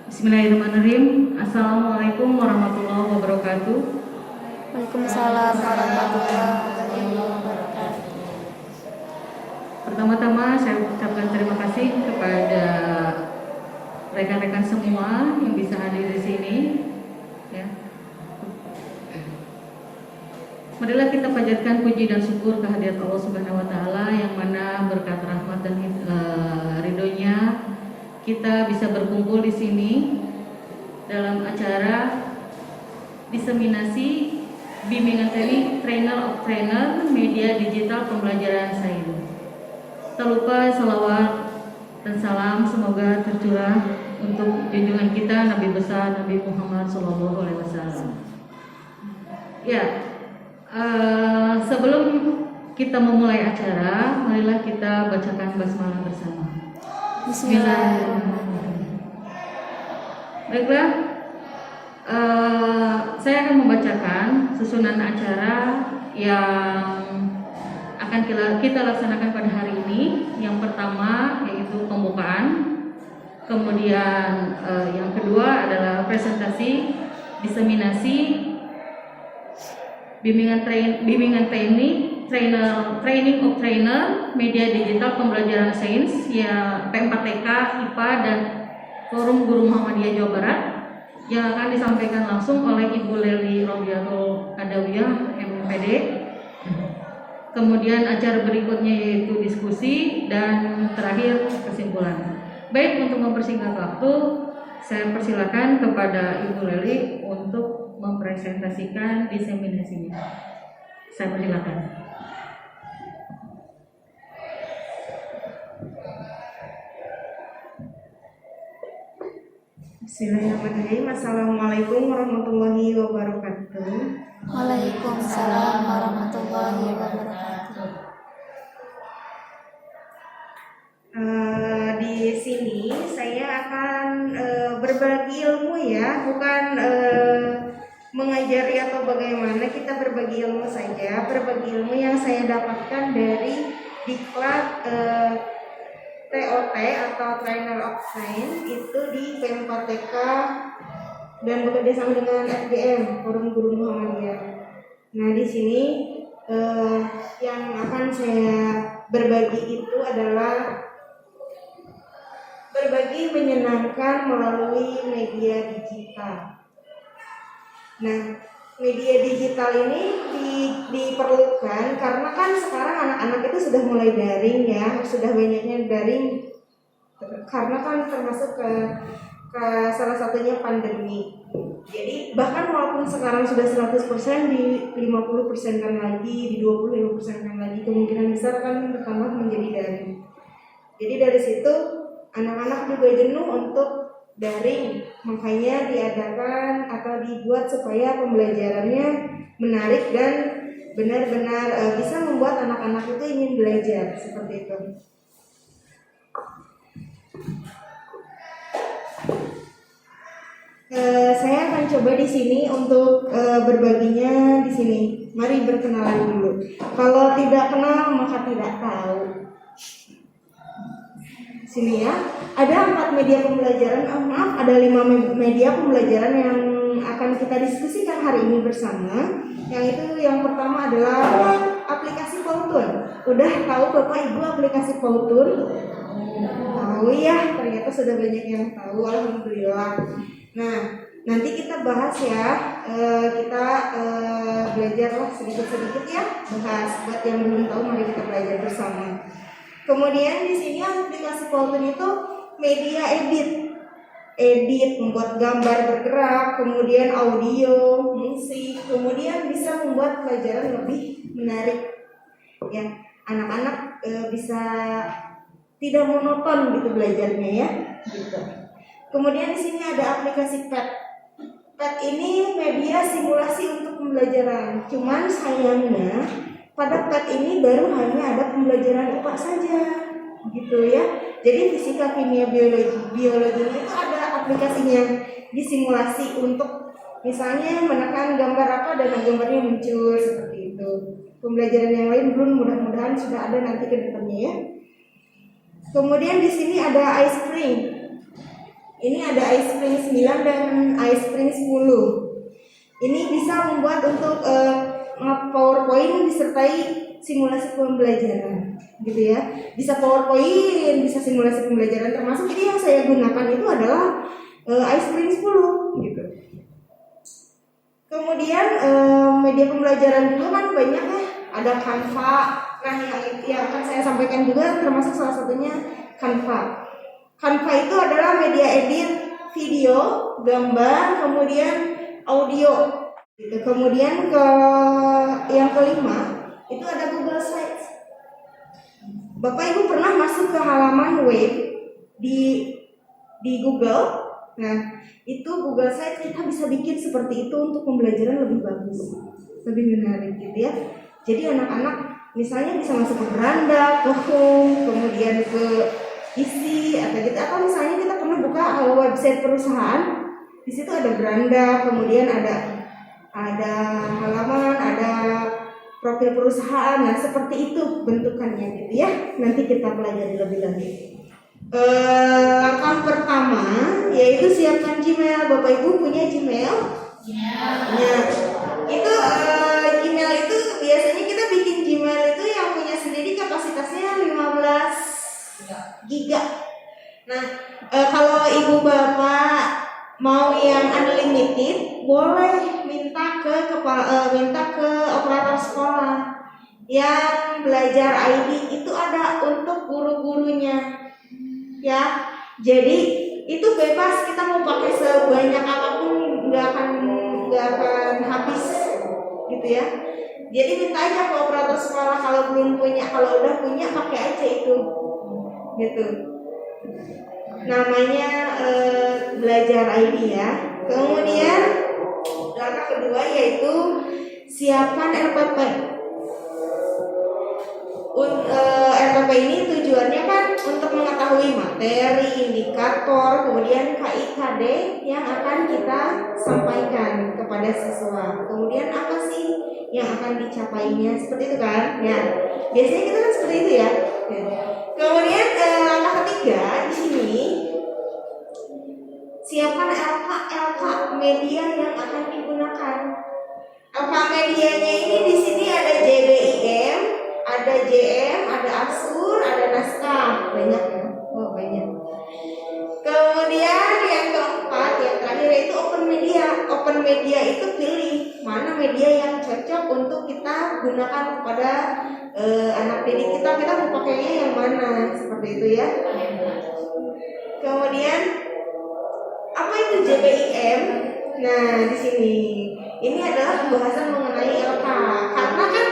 Bismillahirrahmanirrahim. Assalamualaikum warahmatullahi wabarakatuh. Waalaikumsalam warahmatullahi wabarakatuh. Pertama-tama saya ucapkan terima kasih kepada rekan-rekan semua yang bisa hadir di sini. Ya. Marilah kita panjatkan puji dan syukur kehadirat Allah Subhanahu wa taala yang mana berkat rahmat dan ridhonya kita bisa berkumpul di sini dalam acara diseminasi bimbingan trainer of trainer media digital pembelajaran sains. Tak lupa salawat dan salam semoga tercurah untuk junjungan kita Nabi besar Nabi Muhammad SAW. Ya, sebelum kita memulai acara, marilah kita bacakan basmalah bersama. Bismillahirrahmanirrahim. Baiklah, saya akan membacakan susunan acara yang akan kita laksanakan pada hari ini. Yang pertama yaitu pembukaan, kemudian yang kedua adalah presentasi, diseminasi, training of trainer media digital pembelajaran sains ya P4TK IPA dan Forum Guru Muhammadiyah Jawa Barat yang akan disampaikan langsung oleh Ibu Leli Robiatul Adawiyah MPD. Kemudian acara berikutnya yaitu diskusi dan terakhir kesimpulan. Baik, untuk mempersingkat waktu, saya persilakan kepada Ibu Leli untuk mempresentasikan diseminasinya. Saya persilakan. Bismillahirrahmanirrahim. Assalamualaikum warahmatullahi wabarakatuh. Waalaikumsalam warahmatullahi wabarakatuh. Di sini saya akan berbagi ilmu ya, bukan mengajari atau bagaimana, kita berbagi ilmu saja. Berbagi ilmu yang saya dapatkan dari diklat TOT atau Trainer of Science itu di P4TK dan bekerja sama dengan FGM Forum Guru Muhammadiyah. Nah, di sini yang akan saya berbagi itu adalah berbagi menyenangkan melalui media digital. Nah, media digital ini diperlukan karena kan sekarang anak-anak itu sudah mulai daring ya, sudah banyaknya daring karena kan termasuk ke salah satunya pandemi. Jadi bahkan walaupun sekarang sudah 100%, di 50% kan lagi, di 25% kan lagi, kemungkinan besar kan bertambah menjadi daring. Jadi dari situ anak-anak juga jenuh untuk daring, makanya diadakan atau dibuat supaya pembelajarannya menarik dan benar-benar bisa membuat anak-anak itu ingin belajar, seperti itu. Saya akan coba di sini untuk berbaginya di sini. Mari berkenalan dulu. Kalau tidak kenal maka tidak tahu. Sini ya, ada 4 media pembelajaran, ada 5 media pembelajaran yang akan kita diskusikan hari ini bersama. Yang pertama adalah aplikasi Powtoon. Udah tahu Bapak Ibu aplikasi Powtoon? Tahu ya, ternyata sudah banyak yang tahu, alhamdulillah. Nah, nanti kita bahas ya, kita belajarlah sedikit-sedikit ya, bahas. Buat yang belum tahu, mari kita belajar bersama. Kemudian di sini aplikasi Powtoon itu media edit, membuat gambar bergerak, kemudian audio, musik, kemudian bisa membuat pelajaran lebih menarik. Ya, anak-anak bisa tidak monoton gitu belajarnya ya, gitu. Kemudian di sini ada aplikasi PET. PET ini media simulasi untuk pembelajaran. Cuman sayangnya pada PET ini baru hanya ada pembelajaran IPA saja, gitu ya. Jadi fisika, kimia, biologi itu ada aplikasinya, disimulasi untuk misalnya menekan gambar apa dan gambarnya muncul seperti itu. Pembelajaran yang lain belum, mudah-mudahan sudah ada nanti ke depannya ya. Kemudian di sini ada ice cream. Ini ada iSpring 9 dan iSpring 10. Ini bisa membuat untuk PowerPoint disertai simulasi pembelajaran, gitu ya. Bisa PowerPoint, bisa simulasi pembelajaran, termasuk ini yang saya gunakan itu adalah iSpring 10, gitu. Kemudian media pembelajaran juga kan banyak ya, ada Canva. Nah, yang akan saya sampaikan juga termasuk salah satunya Canva. Canva itu adalah media edit video, gambar, kemudian audio. Gitu. Kemudian yang kelima itu ada Google Slides. Bapak Ibu pernah masuk ke halaman web di Google? Nah, itu Google Slides kita bisa bikin seperti itu untuk pembelajaran lebih bagus, lebih menarik gitu ya. Jadi anak-anak misalnya bisa masuk ke beranda, ke home, kemudian ke isi atau gitu. Atau misalnya kita pernah buka website perusahaan, di situ ada beranda, kemudian ada halaman, ada profil perusahaan. Nah, seperti itu bentukannya gitu ya. Nanti kita pelajari lebih lanjut. Langkah pertama yaitu siapkan Gmail. Bapak Ibu punya Gmail? Ya. Itu Gmail itu biasanya kita bikin Gmail itu yang punya sendiri kapasitasnya 15 giga. Nah, kalau ibu bapak mau yang unlimited, boleh minta ke operator sekolah. Yang belajar ID itu ada untuk guru-gurunya. Ya, jadi itu bebas, kita mau pakai sebanyak apapun nggak akan habis, gitu ya. Jadi minta aja ke operator sekolah, kalau belum punya, kalau udah punya pakai aja itu, gitu. Namanya belajar ID ya. Kemudian langkah kedua yaitu siapkan RPP. RPP ini tujuannya kan untuk mengetahui materi, indikator, kemudian KIKD yang akan kita sampaikan kepada siswa. Kemudian apa sih yang akan dicapainya, seperti itu kan? Ya, biasanya kita kan seperti itu ya. Kemudian langkah ketiga di sini siapkan LK media yang akan digunakan. LK medianya ini di sini ada JBIM, ada JM, ada Asur, ada naskah, banyak ya. Oh, banyak. Kemudian yang keempat, yang terakhir itu open media. Open media itu pilih mana media yang cocok untuk kita gunakan kepada anak didik kita. Kita mau pakainya yang mana, seperti itu ya. Kemudian apa itu JBIM? Nah, di sini ini adalah pembahasan mengenai LK. Karena kan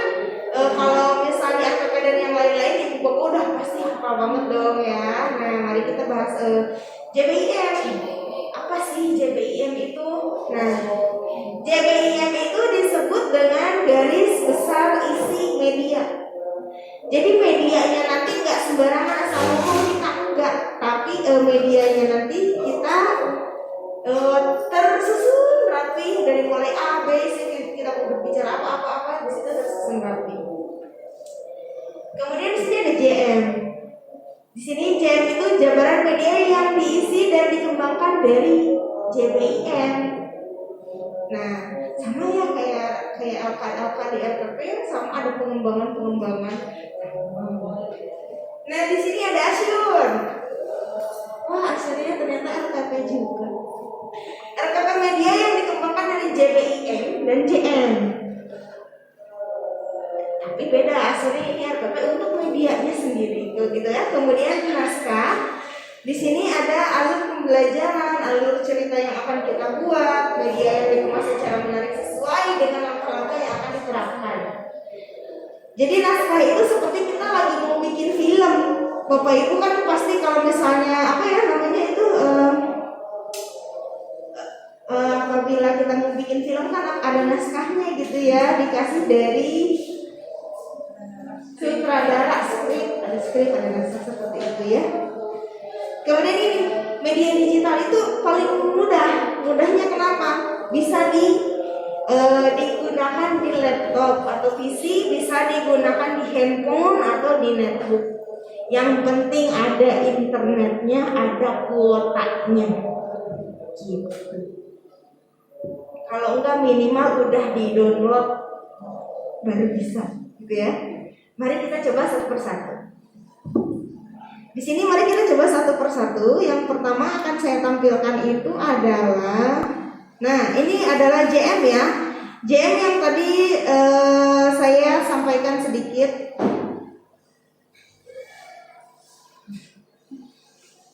kalau misalnya RPP dan yang lain-lain ibu bapak udah pasti hafal banget dong ya. Nah, mari kita bahas JBIM. Apa sih JBIM itu? Nah, JBIM itu disebut dengan garis besar isi media. Jadi medianya nanti nggak sembarangan asal ngomong kita enggak, tapi medianya nanti kita tersusun rapi dari mulai A, B, C, kita mau berbicara apa di situ tersusun rapi. Kemudian di sini ada JM. Di sini JM itu jabaran media yang diisi dan dikembangkan dari JBIM. Nah, sama ya kayak LK di RPP, sama ada pengembangan. Nah, di sini ada Asyur. Wah, Asyurnya ternyata RPP juga. RPP media yang dikembangkan dari JBIM dan JM. Tapi beda, Asyurnya ini RPP untuk medianya sendiri, gitu ya. Kemudian naskah. Di sini ada alur pembelajaran, alur cerita yang akan kita buat, media yang dikemas secara menarik sesuai dengan langkah-langkah yang akan diterapkan. Jadi naskah itu seperti kita lagi mau bikin film. Bapak Ibu kan pasti kalau misalnya apabila kita mau bikin film kan ada naskahnya gitu ya, dikasih dari sutradara, ada skrip, ada naskah seperti itu ya. Kemudian ini media digital itu paling mudahnya kenapa? Bisa digunakan di laptop atau PC, bisa digunakan di handphone atau di netbook. Yang penting ada internetnya, ada kuotanya. Gitu. Kalau enggak minimal udah di-download baru bisa, gitu ya. Mari kita coba satu persatu. Di sini mari kita coba satu persatu. Yang pertama akan saya tampilkan itu adalah, nah ini adalah JM ya. JM yang tadi saya sampaikan sedikit.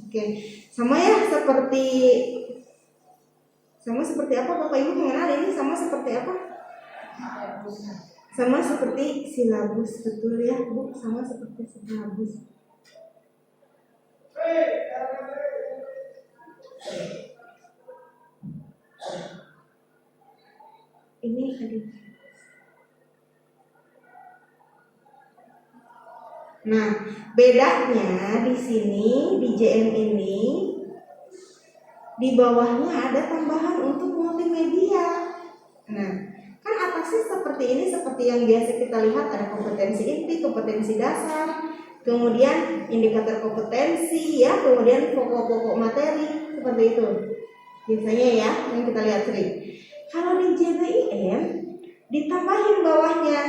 Oke, sama ya seperti apa Bapak Ibu mengenal ini sama seperti apa? Sama seperti silabus, betul ya Bu, sama seperti silabus. Ini tadi. Nah, bedanya di sini di JM ini di bawahnya ada tambahan untuk multimedia. Nah, kan atasnya seperti ini, seperti yang biasa kita lihat, ada kompetensi inti, kompetensi dasar, kemudian indikator kompetensi ya, kemudian pokok-pokok materi seperti itu. Biasanya ya yang kita lihat sering. Kalau di JBIM ditambahin bawahnya,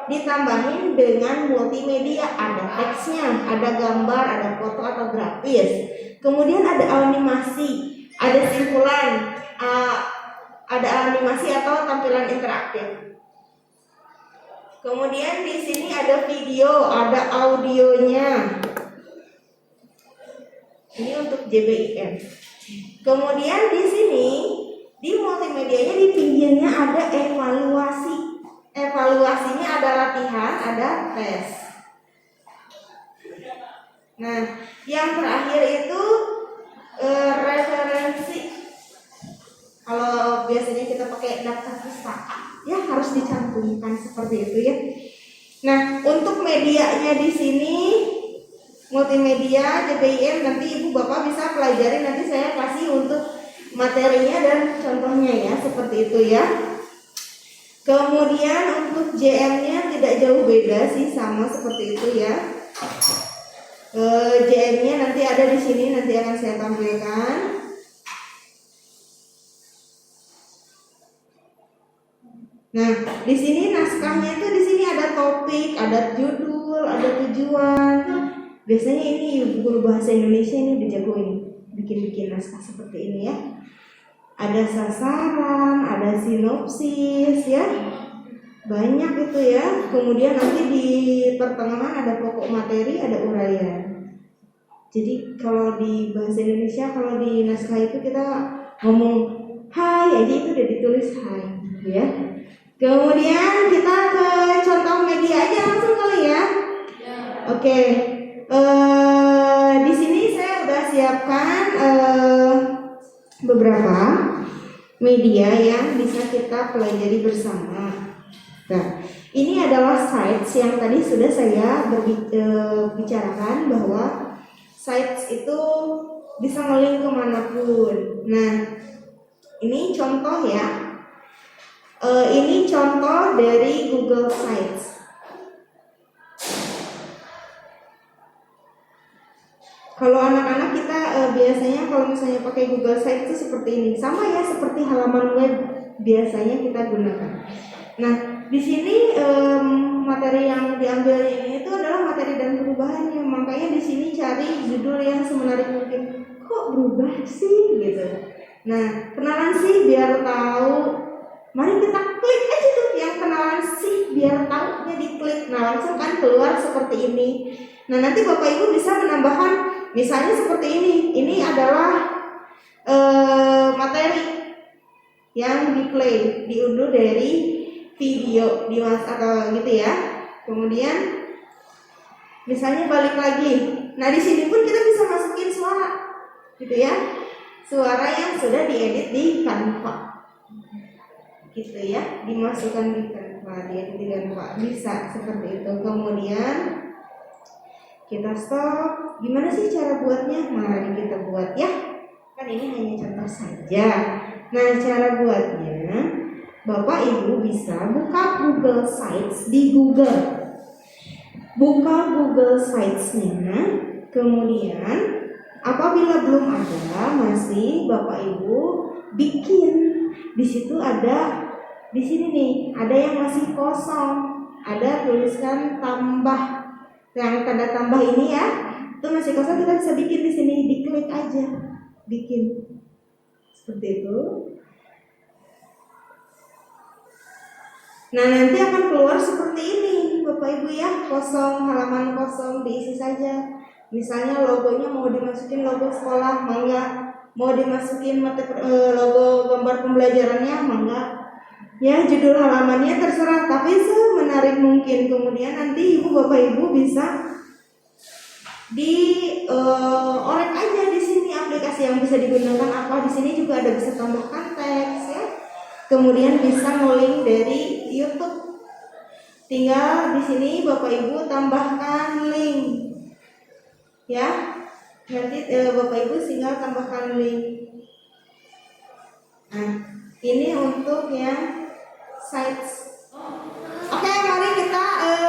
ditambahin dengan multimedia, ada teksnya, ada gambar, ada foto atau grafis, kemudian ada animasi, ada simpulan, ada animasi atau tampilan interaktif. Kemudian di sini ada video, ada audionya. Ini untuk JBIM. Kemudian di sini di multimedianya di pinggirnya ada evaluasi. Evaluasinya ada latihan, ada tes. Nah, yang terakhir itu referensi. Kalau biasanya kita pakai daftar pustaka, ya harus dicantumkan seperti itu ya. Nah, untuk medianya di sini multimedia JBIM, nanti Ibu Bapak bisa pelajari, nanti saya kasih untuk materinya dan contohnya ya, seperti itu ya. Kemudian untuk JM-nya tidak jauh beda sih, sama seperti itu ya. JM-nya nanti ada di sini, nanti akan saya tampilkan. Nah, di sini naskahnya itu di sini ada topik, ada judul, ada tujuan. Biasanya ini guru bahasa Indonesia ini udah jago ini, bikin-bikin naskah seperti ini ya. Ada sasaran, ada sinopsis ya, banyak itu ya. Kemudian nanti di pertengahan ada pokok materi, ada uraian. Jadi kalau di bahasa Indonesia, kalau di naskah itu kita ngomong hai aja itu udah ditulis hai ya. Kemudian kita ke contoh media aja langsung kali ya. Oke. Di sini saya udah siapkan beberapa media yang bisa kita pelajari bersama. Nah, ini adalah sites yang tadi sudah saya bicarakan bahwa sites itu bisa nge-link kemanapun. Nah, ini contoh ya. Ini contoh dari Google Sites. Kalau anak-anak kita biasanya kalau misalnya pakai Google Sites itu seperti ini, sama ya seperti halaman web biasanya kita gunakan. Nah, di sini materi yang diambil ini itu adalah materi dan perubahannya. Makanya di sini cari judul yang semenarik mungkin. Kok berubah sih gitu. Nah, kenalan sih biar tahu. Mari kita klik aja tuh yang kenalan sih biar tahunya diklik. Nah, langsung kan keluar seperti ini. Nah, nanti Bapak Ibu bisa menambahkan misalnya seperti ini. Ini adalah materi yang di-play, diunduh dari video di atau gitu ya. Kemudian misalnya balik lagi. Nah, di sini pun kita bisa masukin suara. Gitu ya. Suara yang sudah diedit di Canva. Gitu ya, dimasukkan di Canva, diedit di Canva. Bisa seperti itu. Kemudian kita stop. Gimana sih cara buatnya? Mari kita buat ya. Kan ini hanya contoh saja. Nah, cara buatnya Bapak Ibu bisa buka Google Sites di Google. buka Google Sites-nya, kemudian apabila belum ada masih Bapak Ibu bikin. Di situ ada, di sini nih ada yang masih kosong, ada tuliskan tambah, yang tanda tambah ini ya, itu masih kosong, kita bisa bikin di sini, diklik aja, bikin seperti itu. Nah, nanti akan keluar seperti ini Bapak Ibu ya, kosong, halaman kosong, diisi saja. Misalnya logonya mau dimasukin logo sekolah, mangga. Mau dimasukin logo gambar pembelajarannya, mangga. Ya, judul halamannya terserah, tapi semenarik mungkin. Kemudian nanti Ibu Bapak Ibu bisa orek aja di sini aplikasi yang bisa digunakan apa. Di sini juga ada bisa tambahkan teks ya. Kemudian bisa nge-link dari YouTube. Tinggal di sini Bapak Ibu tambahkan link. Ya. Nanti Bapak Ibu tinggal tambahkan link. Nah, ini untuk yang sites. Oke, mari kita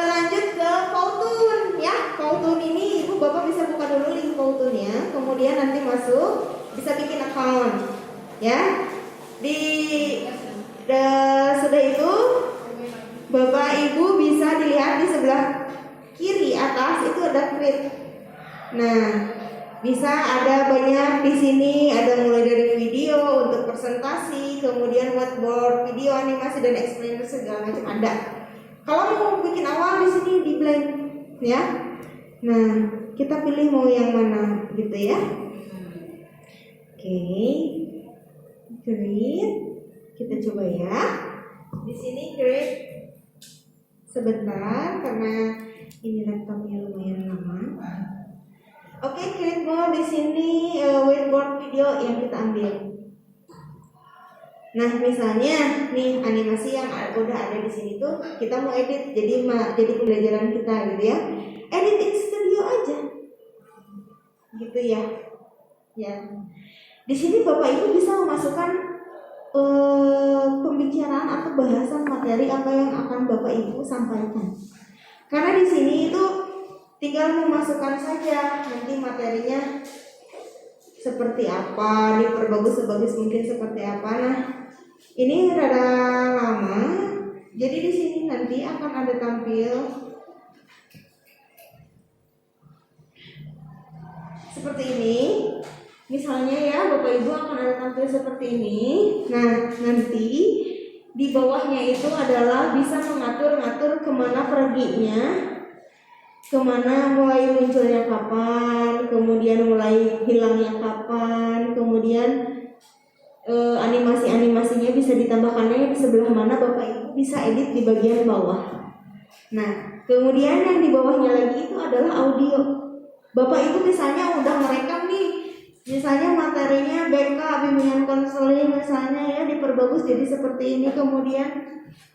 lanjut ke Powtoon ya. Powtoon ini Ibu Bapak bisa buka dulu link Powtoon-nya. Kemudian nanti masuk, bisa bikin account. Ya. Sudah itu Bapak Ibu bisa dilihat di sebelah kiri atas itu ada create. Nah, bisa ada banyak di sini, ada mulai dari video untuk presentasi, kemudian whiteboard, video, animasi dan explainer segala macam ada. Kalau mau bikin awal di sini di blank ya. Nah, kita pilih mau yang mana gitu ya. Oke. Create. Kita coba ya. Di sini create sebentar karena ini laptopnya lumayan lama. Oke, create more di sini whiteboard video yang kita ambil. Nah, misalnya nih animasi yang udah ada di sini tuh kita mau edit jadi pembelajaran kita gitu ya. Edit in studio aja. Gitu ya. Ya. Di sini Bapak Ibu bisa memasukkan pembicaraan atau bahasan materi apa yang akan Bapak Ibu sampaikan. Karena di sini itu tinggal memasukkan saja nanti materinya seperti apa, diperbagus sebagus mungkin seperti apa. Nah, ini rada lama. Jadi di sini nanti akan ada tampil seperti ini. Misalnya ya, Bapak Ibu akan ada tampil seperti ini. Nah, nanti di bawahnya itu adalah bisa mengatur-ngatur kemana perginya, kemana mulai munculnya kapan, kemudian mulai hilangnya kapan, kemudian animasi-animasinya bisa ditambahkannya di sebelah mana. Bapak Ibu bisa edit di bagian bawah. Nah, kemudian yang di bawahnya lagi itu adalah audio. Bapak Ibu misalnya udah merekam nih, misalnya materinya BK bimbingan konseling misalnya ya, diperbagus jadi seperti ini, kemudian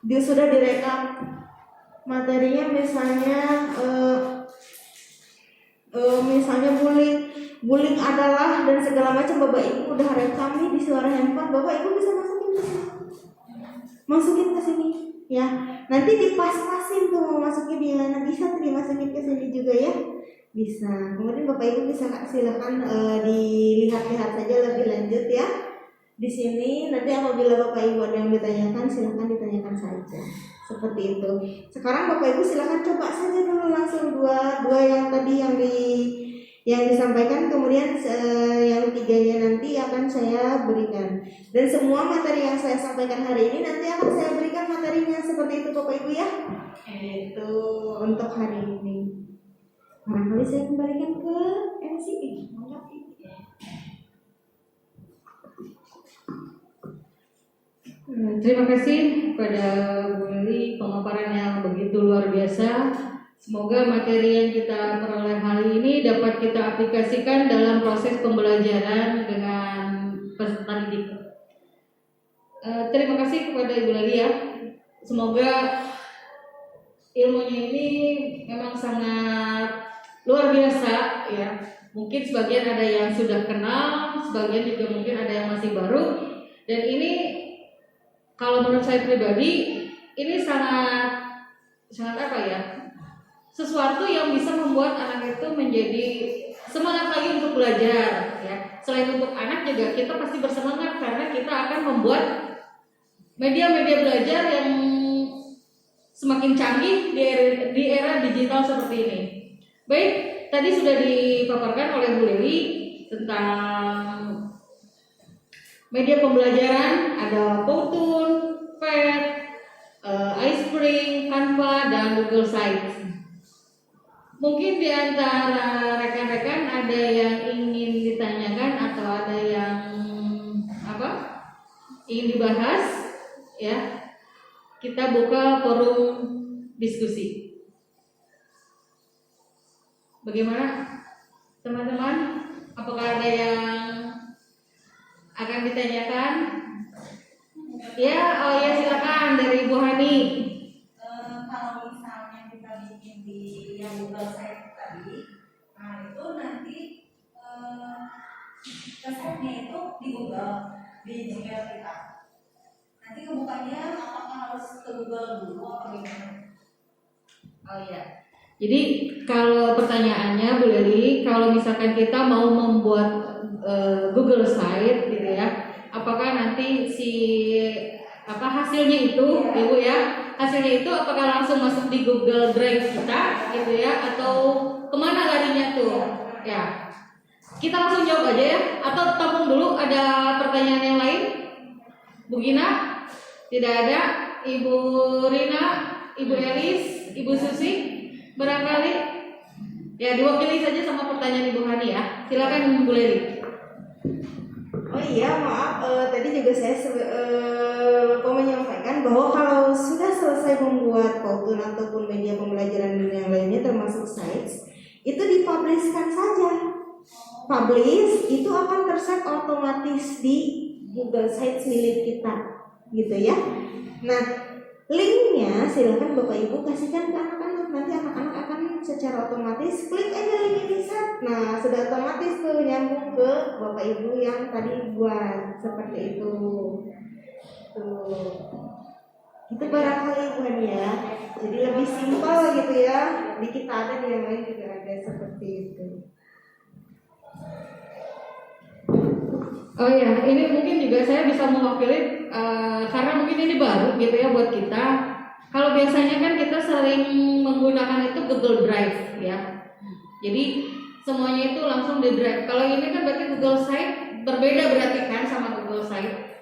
dia sudah direkam materinya misalnya misalnya bullying adalah dan segala macam, Bapak Ibu udah rekam nih di suara handphone, Bapak Ibu bisa masukin ke sini ya. Nanti dipas-pasin tuh mau masukin di mana, bisa tuh dimasukin ke sini juga ya. Bisa. Kemudian Bapak Ibu bisa silakan dilihat-lihat saja lebih lanjut ya. Di sini nanti apabila Bapak Ibu ada yang ditanyakan, silakan ditanyakan saja. Seperti itu. Sekarang Bapak Ibu silakan coba saja dulu langsung dua yang tadi yang disampaikan, kemudian yang tiganya nanti akan saya berikan. Dan semua materi yang saya sampaikan hari ini nanti akan saya berikan materinya seperti itu Bapak Ibu ya. Itu untuk hari ini. Barangkali saya kembalikan ke MC. Terima kasih kepada Bu Lili, pemaparan yang begitu luar biasa. Semoga materi yang kita peroleh hari ini dapat kita aplikasikan dalam proses pembelajaran dengan peserta didik. Terima kasih kepada Ibu Lili ya. Semoga ilmunya ini memang sangat luar biasa ya. Mungkin sebagian ada yang sudah kenal, sebagian juga mungkin ada yang masih baru. Dan ini kalau menurut saya pribadi ini sangat apa ya? sesuatu yang bisa membuat anak itu menjadi semangat lagi untuk belajar ya. Selain untuk anak juga kita pasti bersemangat karena kita akan membuat media-media belajar yang semakin canggih di era digital seperti ini. Baik, tadi sudah dipaparkan oleh Bu Lewi tentang media pembelajaran, ada Powtoon, Pad, iSpring, Canva, dan Google Sites. Mungkin di antara rekan-rekan ada yang ingin ditanyakan atau ada yang ingin dibahas, ya. Kita buka forum diskusi. Bagaimana, teman-teman? Apakah ada yang akan ditanyakan? Ya, silakan dari Bu Hani. Kalau misalnya kita bikin di yang Google Site tadi, nah itu nanti resepnya itu di Google, di Gmail kita. Nanti kebukanya apakah harus ke Google dulu atau gimana? Oh iya. Jadi kalau pertanyaannya Bu Leli, kalau misalkan kita mau membuat Google Site gitu ya, apakah nanti hasilnya itu, Ibu ya, hasilnya itu apakah langsung masuk di Google Drive kita gitu ya, atau kemana larinya tuh? Ya, kita langsung jawab aja ya, atau tampung dulu. Ada pertanyaan yang lain? Bu Gina? Tidak ada. Ibu Rina, Ibu Elis, Ibu Susi, barangkali ya diwakili saja sama pertanyaan Ibu Hani ya. Silakan Bu Leli. Oh iya, maaf, tadi juga saya lupa menyampaikan bahwa kalau sudah selesai membuat Powtoon ataupun media pembelajaran yang lainnya termasuk sites, itu dipublishkan saja. Publish itu akan terset otomatis di Google Sites milik kita, gitu ya. Nah, linknya silakan Bapak Ibu kasihkan ke anak-anak. Nanti anak-anak akan secara otomatis klik aja link ini set. Nah, sudah otomatis tuh nyambung ke Bapak Ibu yang tadi buat seperti itu. Tuh. Itu barangkali Bu Hani ya. Jadi lebih simpel gitu ya. Di kita ada, di yang lain juga ada seperti itu. Oh ya, ini mungkin juga saya bisa mewakili karena mungkin ini baru gitu ya buat kita. Kalau biasanya kan kita sering menggunakan itu Google Drive ya. Jadi semuanya itu langsung di Drive. Kalau ini kan berarti Google Site, berbeda berarti kan sama Google Site?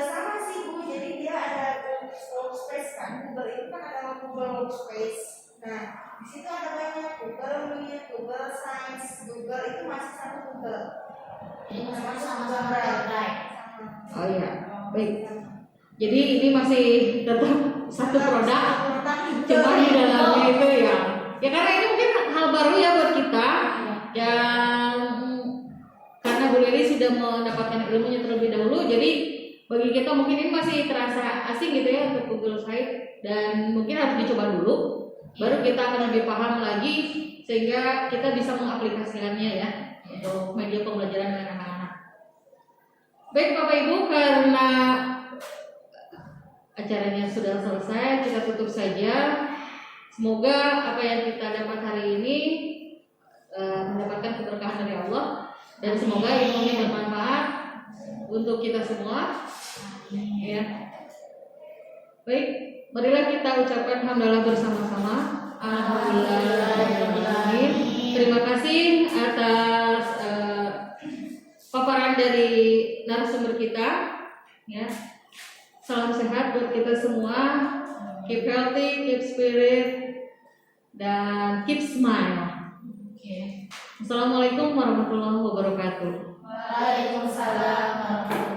Sama sih Bu, jadi dia ada Workspace kan. Google itu kan ada Google Workspace. Nah, di situ ada banyak Google Meet, Google Sites, Google itu masih satu Google. Sama Drive. Oh iya, baik. Jadi ini masih tetap satu produk, cuma di dalamnya itu ya. Ya karena ini mungkin hal baru ya buat kita, yang karena Bu Leli sudah mendapatkan ilmunya terlebih dahulu, jadi bagi kita mungkin ini masih terasa asing gitu ya untuk Google Site, dan mungkin harus dicoba dulu, baru kita akan lebih paham lagi sehingga kita bisa mengaplikasikannya ya untuk media pembelajaran dengan anak-anak. Baik Bapak Ibu, karena acaranya sudah selesai, kita tutup saja. Semoga apa yang kita dapat hari ini mendapatkan keberkahan dari Allah, dan semoga ilmunya bermanfaat untuk kita semua. Ya. Baik, marilah kita ucapkan hamdalah bersama-sama. Alhamdulillah. Terima kasih atas paparan dari narasumber kita. Ya. Salam sehat buat kita semua. Keep healthy, keep spirit, dan keep smile. Okay. Assalamualaikum warahmatullahi wabarakatuh. Waalaikumsalam warahmatullahi wabarakatuh.